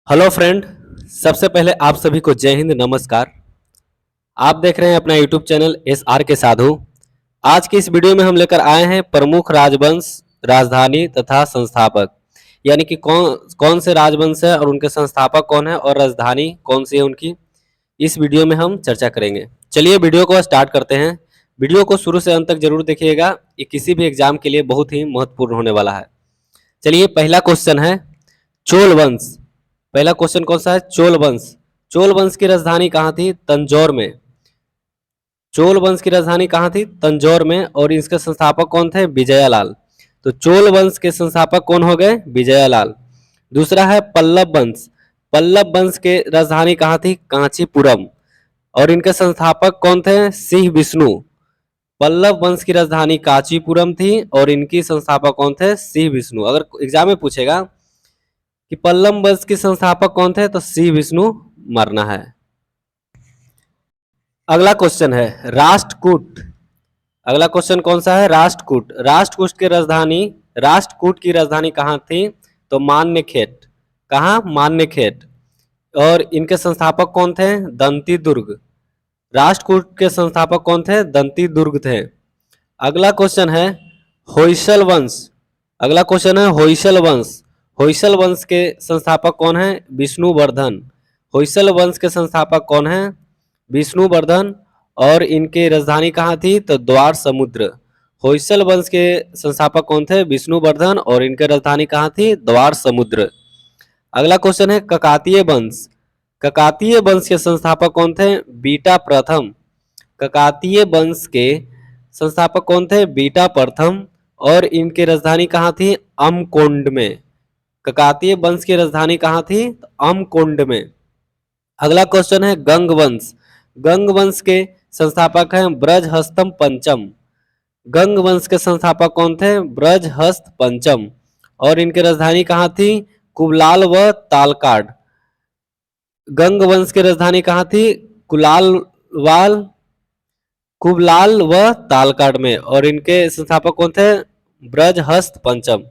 Hello friend. सबसे पहले आप सभी को जय हिंद, नमस्कार। आप देख रहे हैं अपना यूट्यूब चैनल एस आर के साधु। आज की इस वीडियो में हम लेकर आए हैं प्रमुख राजवंश, राजधानी तथा संस्थापक, यानी कि कौन कौन से राजवंश है और उनके संस्थापक कौन है और राजधानी कौन सी है उनकी, इस वीडियो में हम चर्चा करेंगे। चलिए वीडियो को स्टार्ट करते हैं। वीडियो को शुरू से अंत तक जरूर देखिएगा, ये किसी भी एग्जाम के लिए बहुत ही महत्वपूर्ण होने वाला है। चलिए पहला क्वेश्चन है चोल वंश। पहला क्वेश्चन कौन सा है? चोल वंश। चोल वंश की राजधानी कहाँ थी? तंजौर में। चोल वंश की राजधानी कहाँ थी? तंजौर में। और इसके संस्थापक कौन थे? विजयालाल। तो चोल वंश के संस्थापक कौन हो गए? विजयालाल। दूसरा है पल्लव वंश। पल्लव वंश के राजधानी कहाँ थी? कांचीपुरम। और इनके संस्थापक कौन थे? सिंह विष्णु। पल्लव वंश की राजधानी कांचीपुरम थी और इनकी संस्थापक कौन थे? सिंह विष्णु। अगर एग्जाम में पूछेगा कि पल्लव वंश के संस्थापक कौन थे, तो सिंह विष्णु मरना है। अगला क्वेश्चन है राष्ट्रकूट। अगला क्वेश्चन कौन सा है? राष्ट्रकूट। राष्ट्रकूट की राजधानी कहाँ थी? तो मान्यखेट। कहाँ? मान्यखेट। और इनके संस्थापक कौन थे? दंती दुर्ग। राष्ट्रकूट के संस्थापक कौन थे? दंती दुर्ग थे। अगला क्वेश्चन है होयसल वंश। अगला क्वेश्चन है होयसल वंश। होयसल वंश के संस्थापक कौन है? विष्णुवर्धन। होयसल वंश के संस्थापक कौन है? विष्णुवर्धन। और इनकी राजधानी कहाँ थी? तो द्वार समुद्र। होयसल वंश के संस्थापक कौन थे? विष्णुवर्धन। और इनकी राजधानी कहाँ थी? द्वार समुद्र। अगला क्वेश्चन है ककातीय वंश। ककातीय वंश के संस्थापक कौन थे? बीटा प्रथम। ककातीय वंश के संस्थापक कौन थे? बीटा प्रथम। और इनकी राजधानी कहाँ थी? अमकोंड में। ककातीय वंश की राजधानी कहाँ थी? अमकोंड में। अगला क्वेश्चन है गंग वंश। गंग वंश के संस्थापक हैं ब्रजहस्तम पंचम। गंग वंश के संस्थापक कौन थे? ब्रजहस्त पंचम। और इनकी राजधानी कहाँ थी? कुबलाल व तालकाड। गंग वंश की राजधानी कहाँ थी? कुलालवाल, कुबलाल व तालकाड में। और इनके संस्थापक कौन थे? ब्रजहस्त पंचम।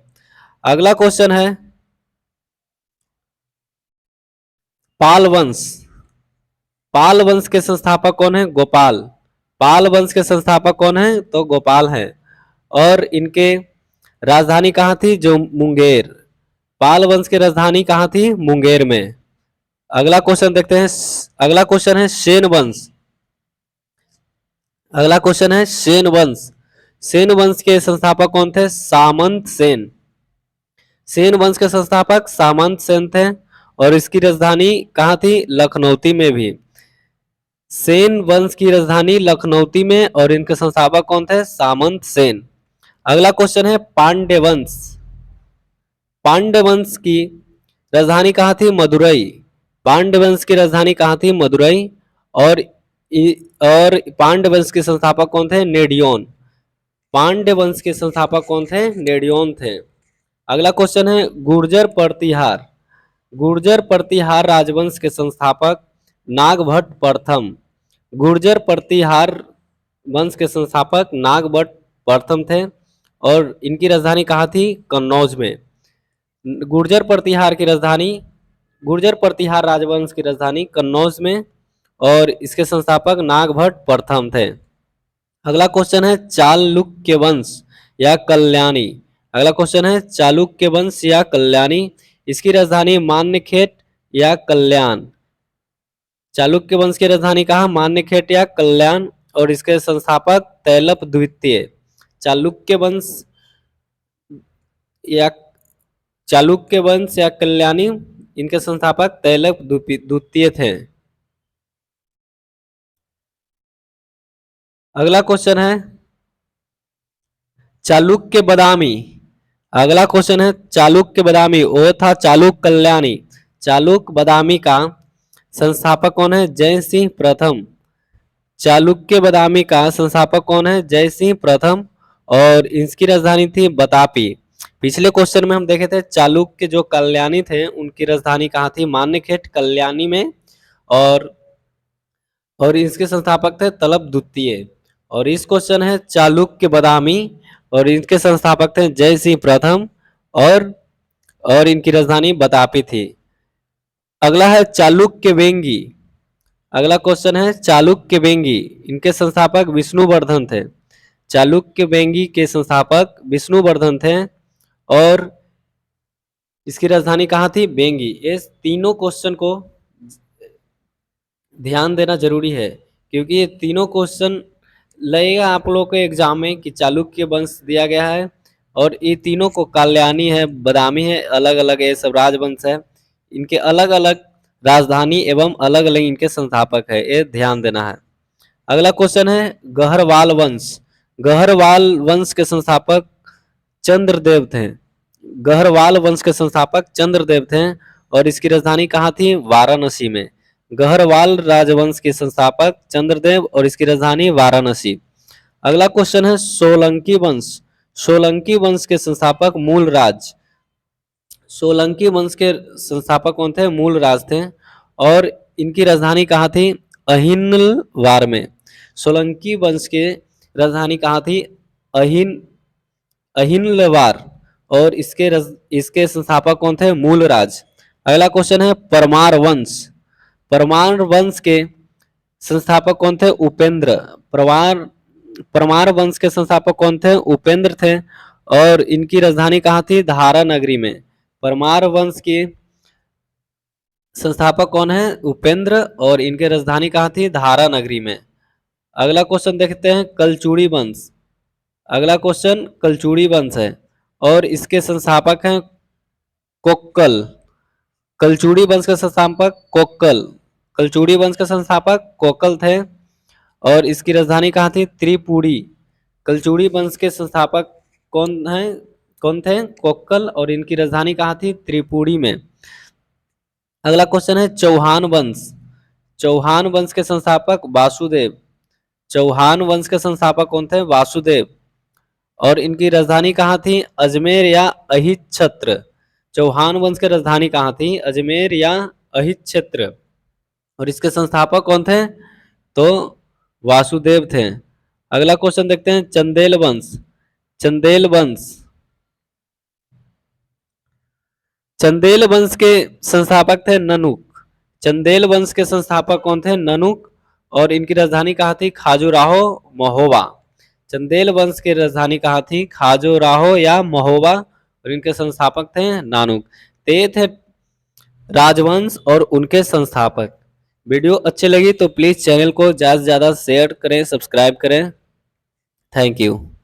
अगला क्वेश्चन है पाल वंश। पाल वंश के संस्थापक कौन है? गोपाल। पाल वंश के संस्थापक कौन है? तो गोपाल है। और इनके राजधानी कहाँ थी? जो मुंगेर। पाल वंश की राजधानी कहाँ थी? मुंगेर में। अगला क्वेश्चन देखते हैं। अगला क्वेश्चन है सेन वंश। अगला क्वेश्चन है सेन वंश। सेन वंश के संस्थापक कौन थे? सामंत सेन। सेन वंश के संस्थापक सामंत सेन थे। और इसकी राजधानी कहाँ थी? लखनऊती में भी। सेन वंश की राजधानी लखनऊती में। और इनके संस्थापक कौन थे? सामंत सेन। अगला क्वेश्चन है पांड्य वंश। पांड्य वंश की राजधानी कहाँ थी? मदुरई। पांड्य वंश की राजधानी कहाँ थी? मदुरई। और और पांड्य वंश के संस्थापक कौन थे? नेडियोन। पांड्य वंश के संस्थापक कौन थे? नेडियोन थे। अगला क्वेश्चन है गुर्जर प्रतिहार। गुर्जर प्रतिहार राजवंश के संस्थापक नागभट्ट प्रथम। गुर्जर प्रतिहार वंश के संस्थापक नागभट्ट प्रथम थे। और इनकी राजधानी कहाँ थी? कन्नौज में। गुर्जर प्रतिहार की राजधानी, गुर्जर प्रतिहार राजवंश की राजधानी कन्नौज में। और इसके संस्थापक नागभट्ट प्रथम थे। अगला क्वेश्चन है चालुक्य वंश या कल्याणी। अगला क्वेश्चन है चालुक्य वंश या कल्याणी। इसकी राजधानी मान्यखेट या कल्याण। चालुक्य वंश की राजधानी कहाँ? मान्यखेट या कल्याण। और इसके संस्थापक तैलप द्वितीय। चालुक्य वंश या चालुक्य वंश या कल्याणी, इनके संस्थापक तैलप द्वितीय थे। अगला क्वेश्चन है चालुक्य बदामी। अगला क्वेश्चन है चालुक्य बदामी। वो था चालुक्य कल्याणी। चालुक्य बदामी का संस्थापक कौन है? जय सिंह प्रथम। चालुक्य बदामी का संस्थापक कौन है? जय सिंह प्रथम। और इसकी राजधानी थी बतापी। पिछले क्वेश्चन में हम देखे थे चालुक्य जो कल्याणी थे उनकी राजधानी कहाँ थी? मान्यखेट कल्याणी में। और इसके संस्थापक थे तलब द्वितीय। और इस क्वेश्चन है चालुक्य बदामी। और इनके संस्थापक थे जय सिंह प्रथम। और इनकी राजधानी बतापी थी। अगला है चालुक्य वेंगी। अगला क्वेश्चन है चालुक्य वेंगी, इनके संस्थापक विष्णुवर्धन थे। चालुक्य वेंगी के संस्थापक विष्णुवर्धन थे और इसकी राजधानी कहाँ थी? वेंगी। ये तीनों क्वेश्चन को ध्यान देना जरूरी है क्योंकि ये तीनों क्वेश्चन लगेगा आप लोगों के एग्जाम में कि चालुक्य वंश दिया गया है और ये तीनों को काल्याणी है, बदामी है, अलग अलग ये सब राजवंश है, इनके अलग अलग राजधानी एवं अलग अलग इनके संस्थापक है, ये ध्यान देना है। अगला क्वेश्चन है गहरवाल वंश। गहरवाल वंश के संस्थापक चंद्रदेव थे। गहरवाल वंश के संस्थापक चंद्रदेव थे और इसकी राजधानी कहाँ थी? वाराणसी में। गहरवाल राजवंश के संस्थापक चंद्रदेव और इसकी राजधानी वाराणसी। अगला क्वेश्चन है सोलंकी वंश। सोलंकी वंश के संस्थापक मूलराज। सोलंकी वंश के संस्थापक कौन थे? मूलराज थे और इनकी राजधानी कहाँ थी? अहिनवार में। सोलंकी वंश के राजधानी कहाँ थी? अहिनवार और इसके संस्थापक कौन थे? मूलराज। अगला क्वेश्चन है परमार वंश। परमार वंश के संस्थापक कौन थे? उपेंद्र। परमार वंश के संस्थापक कौन थे? उपेंद्र थे और इनकी राजधानी कहाँ थी? धारा नगरी में। परमार वंश के संस्थापक कौन है? उपेंद्र और इनके राजधानी कहाँ थी? धारा नगरी में। अगला क्वेश्चन देखते हैं कलचूड़ी वंश। अगला क्वेश्चन कलचूड़ी वंश है और इसके संस्थापक हैं कोक्कल। कलचूड़ी वंश के संस्थापक कोक्कल। कलचूड़ी वंश के संस्थापक कोक्कल थे और इसकी राजधानी कहाँ थी? त्रिपुरी। कलचूड़ी वंश के संस्थापक कौन हैं? कौन थे? कोक्कल और इनकी राजधानी कहाँ थी? त्रिपुरी में। अगला क्वेश्चन है चौहान वंश। चौहान वंश के संस्थापक वासुदेव। चौहान वंश के संस्थापक कौन थे? वासुदेव और इनकी राजधानी कहाँ थी? अजमेर या अहिच्छत्र। चौहान वंश की राजधानी कहाँ थी? अजमेर या अहिच्छत्र और इसके संस्थापक कौन थे? तो वासुदेव थे। अगला क्वेश्चन देखते हैं चंदेल वंश। चंदेल वंश। चंदेल वंश के संस्थापक थे ननुक। चंदेल वंश के संस्थापक कौन थे? ननुक और इनकी राजधानी कहाँ थी? खाजुराहो, महोबा। चंदेल वंश की राजधानी कहाँ थी? खाजुराहो या महोबा और इनके संस्थापक थे नानुक। ते थे राजवंश और उनके संस्थापक। वीडियो अच्छी लगी तो प्लीज चैनल को ज्यादा से ज्यादा शेयर करें, सब्सक्राइब करें। Thank you.